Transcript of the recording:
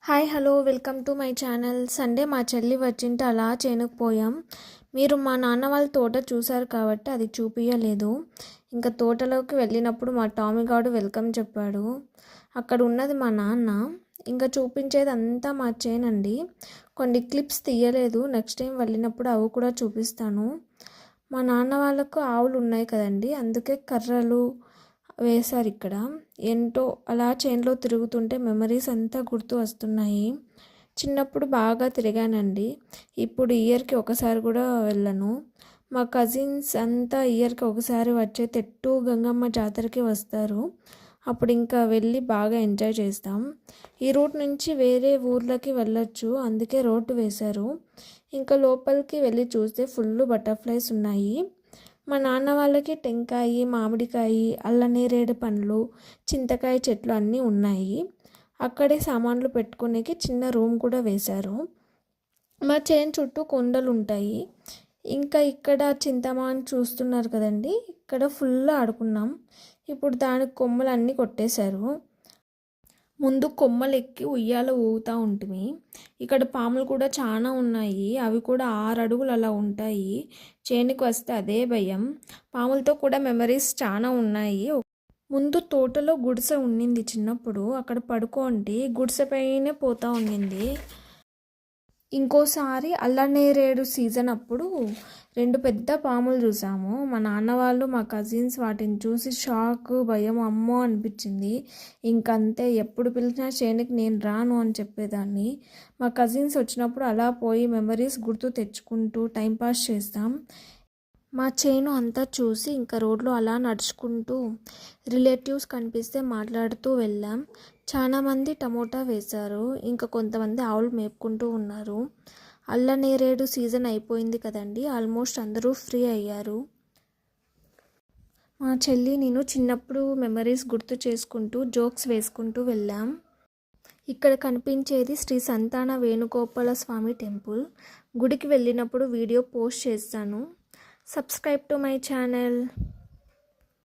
Hi hello welcome to my channel. Sunday మా చెల్లి వచ్చింటే అలా చేనుకు పోయాం. మీరు మా నాన్న వాళ్ళ తోట చూశారు కాబట్టి అది చూపించలేదు. ఇంకా తోటలోకి వెళ్ళినప్పుడు మా టామీ గాడు వెల్కమ్ చెప్పాడు. అక్కడ ఉన్నది మా నాన్న. ఇంకా చూపించేది అంతా మా చేనండి. కొన్ని క్లిప్స్ తీయలేదు, నెక్స్ట్ టైం వెళ్ళినప్పుడు అవి కూడా చూపిస్తాను. మా నాన్న వాళ్ళకు ఆవులు ఉన్నాయి కదండి, అందుకే కర్రలు వేశారు ఇక్కడ. ఏంటో అలా చేనులో తిరుగుతుంటే మెమరీస్ అంతా గుర్తు వస్తున్నాయి. చిన్నప్పుడు బాగా తిరిగానండి. ఇప్పుడు ఇయర్కి ఒకసారి కూడా వెళ్ళను. మా కజిన్స్ అంతా ఇయర్కి ఒకసారి వచ్చే తెట్టు గంగమ్మ జాతరకి వస్తారు. అప్పుడు ఇంకా వెళ్ళి బాగా ఎంజాయ్ చేస్తాం. ఈ రూట్ నుంచి వేరే ఊర్లకి వెళ్ళొచ్చు, అందుకే రోడ్డు వేశారు. ఇంకా లోపలికి వెళ్ళి చూస్తే ఫుల్ బటర్ఫ్లైస్ ఉన్నాయి. మా నాన్న వాళ్ళకి టెంకాయ, మామిడికాయ, అల్లనేరేడు పండ్లు, చింతకాయ చెట్లు అన్నీ ఉన్నాయి. అక్కడే సామాన్లు పెట్టుకునేకి చిన్న రూమ్ కూడా వేశారు. మా చేను చుట్టూ కొండలు ఉంటాయి. ఇంకా ఇక్కడ చింతమాన్ చూస్తున్నారు కదండి, ఇక్కడ ఫుల్ ఆడుకున్నాం. ఇప్పుడు దానికి కొమ్మలు అన్నీ కొట్టేశారు. ముందు కొమ్మలు ఎక్కి ఉయ్యాల ఊగుతూ ఉంటుంది. ఇక్కడ పాములు కూడా చాలా ఉన్నాయి. అవి కూడా 6 అడుగులు అలా ఉంటాయి. చేనుకి వస్తే అదే భయం. పాములతో కూడా మెమరీస్ చాలా ఉన్నాయి. ముందు తోటలో గుడిసె ఉండింది చిన్నప్పుడు, అక్కడ పడుకోండి గుడిసె పైనే పోతూ ఉండింది. ఇంకోసారి అల్లనేరేడు సీజన్ అప్పుడు 2 పెద్ద పాములు చూసాము. మా నాన్న వాళ్ళు, మా కజిన్స్ వాటిని చూసి షాక్, భయం, అమ్మో అనిపించింది. ఇంకంతే, ఎప్పుడు పిలిచినా చేనుకి నేను రాను అని చెప్పేదాన్ని. మా కజిన్స్ వచ్చినప్పుడు అలా పోయి మెమరీస్ గుర్తు తెచ్చుకుంటూ టైంపాస్ చేస్తాం. మా చేను అంతా చూసి ఇంకా రోడ్లో అలా నడుచుకుంటూ రిలేటివ్స్ కనిపిస్తే మాట్లాడుతూ వెళ్ళాం. చాలామంది టమోటా వేశారు, ఇంకా కొంతమంది ఆవులు మేపుకుంటూ ఉన్నారు. అల్లనేరేడు సీజన్ అయిపోయింది కదండి, ఆల్మోస్ట్ అందరూ ఫ్రీ అయ్యారు. మా చెల్లి నేను చిన్నప్పుడు మెమరీస్ గుర్తు చేసుకుంటూ జోక్స్ వేసుకుంటూ వెళ్ళాం. ఇక్కడ కనిపించేది శ్రీ సంతాన వేణుగోపాల స్వామి టెంపుల్. గుడికి వెళ్ళినప్పుడు వీడియో పోస్ట్ చేస్తాను. Subscribe to my channel.